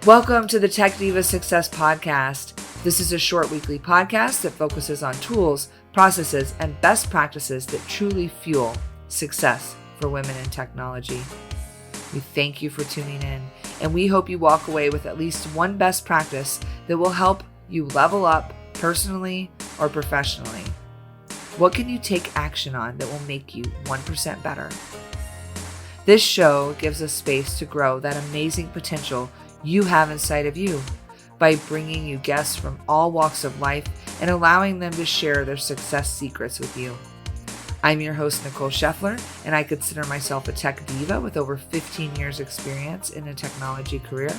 Welcome to the Tech Diva Success podcast. This is a short weekly podcast that focuses on tools, processes, and best practices that truly fuel success for women in technology. We thank you for tuning in, and we hope you walk away with at least one best practice that will help you level up personally or professionally. What can you take action on that will make you 1% better? This show gives us space to grow that amazing potential you have inside of you by bringing you guests from all walks of life and allowing them to share their success secrets with you. I'm your host, Nicole Scheffler, and I consider myself a tech diva with over 15 years experience in a technology career.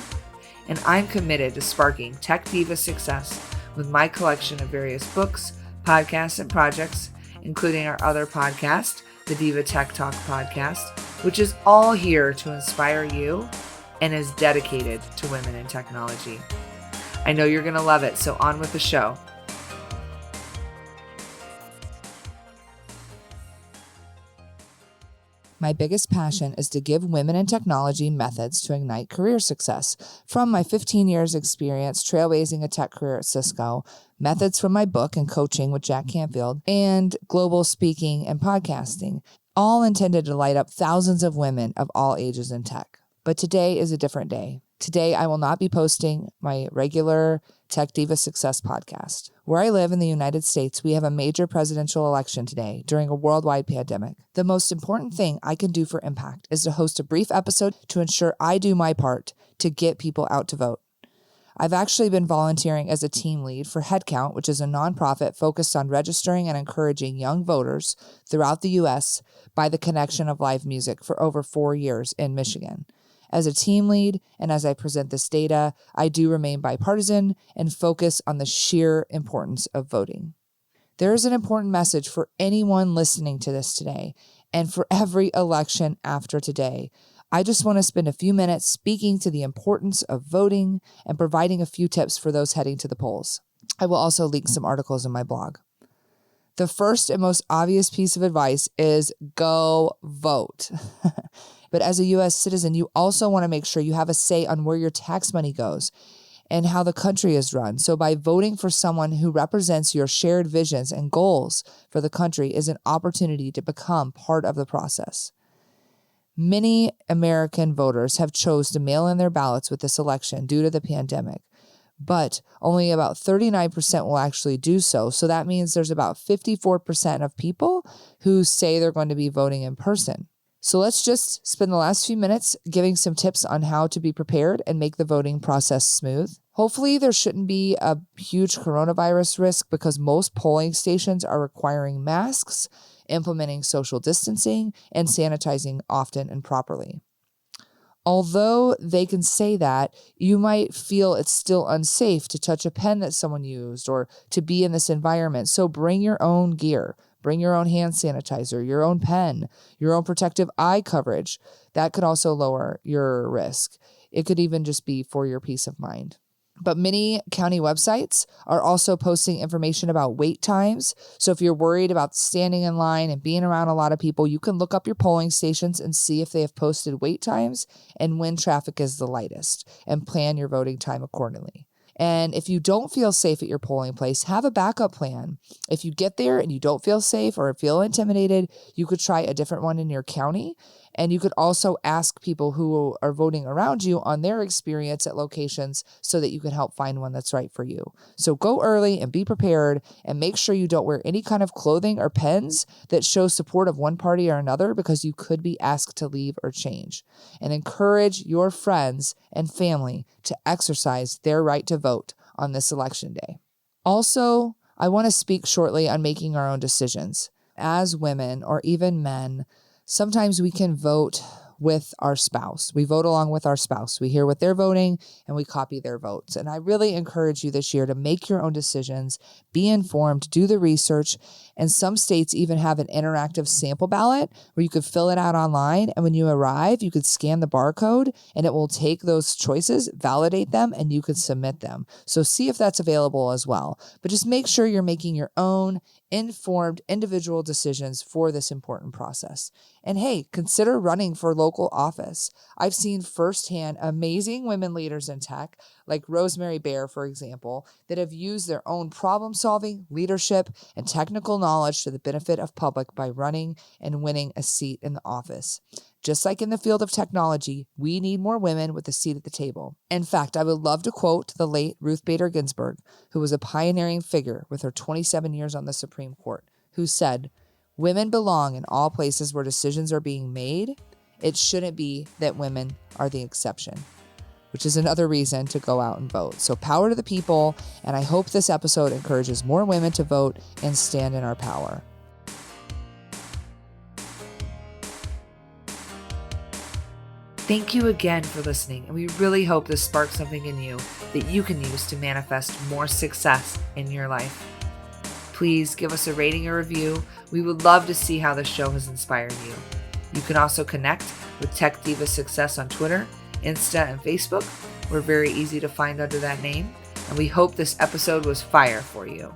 And I'm committed to sparking tech diva success with my collection of various books, podcasts, and projects, including our other podcast, the Diva Tech Talk podcast, which is all here to inspire you and is dedicated to women in technology. I know you're going to love it, so on with the show. My biggest passion is to give women in technology methods to ignite career success. From my 15 years experience trailblazing a tech career at Cisco, methods from my book and coaching with Jack Canfield, and global speaking and podcasting, all intended to light up thousands of women of all ages in tech. But today is a different day. Today, I will not be posting my regular Tech Diva Success podcast. Where I live in the United States, we have a major presidential election today during a worldwide pandemic. The most important thing I can do for impact is to host a brief episode to ensure I do my part to get people out to vote. I've actually been volunteering as a team lead for Headcount, which is a nonprofit focused on registering and encouraging young voters throughout the U.S. by the connection of live music for over 4 years in Michigan. As a team lead and as I present this data, I do remain bipartisan and focus on the sheer importance of voting. There is an important message for anyone listening to this today and for every election after today. I just want to spend a few minutes speaking to the importance of voting and providing a few tips for those heading to the polls. I will also link some articles in my blog. The first and most obvious piece of advice is go vote. But as a U.S. citizen, you also want to make sure you have a say on where your tax money goes and how the country is run. So by voting for someone who represents your shared visions and goals for the country is an opportunity to become part of the process. Many American voters have chose to mail in their ballots with this election due to the pandemic, but only about 39% will actually do so. So that means there's about 54% of people who say they're going to be voting in person. So let's just spend the last few minutes giving some tips on how to be prepared and make the voting process smooth. Hopefully there shouldn't be a huge coronavirus risk because most polling stations are requiring masks, implementing social distancing, and sanitizing often and properly. Although they can say that, you might feel it's still unsafe to touch a pen that someone used or to be in this environment. So bring your own gear. Bring your own hand sanitizer, your own pen, your own protective eye coverage. That could also lower your risk. It could even just be for your peace of mind. But many county websites are also posting information about wait times. So if you're worried about standing in line and being around a lot of people, you can look up your polling stations and see if they have posted wait times and when traffic is the lightest and plan your voting time accordingly. And if you don't feel safe at your polling place, have a backup plan. If you get there and you don't feel safe or feel intimidated, you could try a different one in your county. And you could also ask people who are voting around you on their experience at locations so that you can help find one that's right for you. So go early and be prepared and make sure you don't wear any kind of clothing or pens that show support of one party or another because you could be asked to leave or change. And encourage your friends and family to exercise their right to vote on this election day. Also, I want to speak shortly on making our own decisions. As women or even men, sometimes we can vote with our spouse. We vote along with our spouse. We hear what they're voting and we copy their votes. And I really encourage you this year to make your own decisions, be informed, do the research. And some states even have an interactive sample ballot where you could fill it out online. And when you arrive, you could scan the barcode and it will take those choices, validate them, and you could submit them. So see if that's available as well. But just make sure you're making your own informed individual decisions for this important process. And hey, consider running for local office. I've seen firsthand amazing women leaders in tech, like Rosemary Bear, for example, that have used their own problem-solving, leadership, and technical knowledge to the benefit of public by running and winning a seat in the office. Just like in the field of technology, we need more women with a seat at the table. In fact, I would love to quote the late Ruth Bader Ginsburg, who was a pioneering figure with her 27 years on the Supreme Court, who said, "Women belong in all places where decisions are being made. It shouldn't be that women are the exception," which is another reason to go out and vote. So power to the people, and I hope this episode encourages more women to vote and stand in our power. Thank you again for listening, and we really hope this sparks something in you that you can use to manifest more success in your life. Please give us a rating or review. We would love to see how this show has inspired you. You can also connect with Tech Diva Success on Twitter, Insta, and Facebook. We're very easy to find under that name, and we hope this episode was fire for you.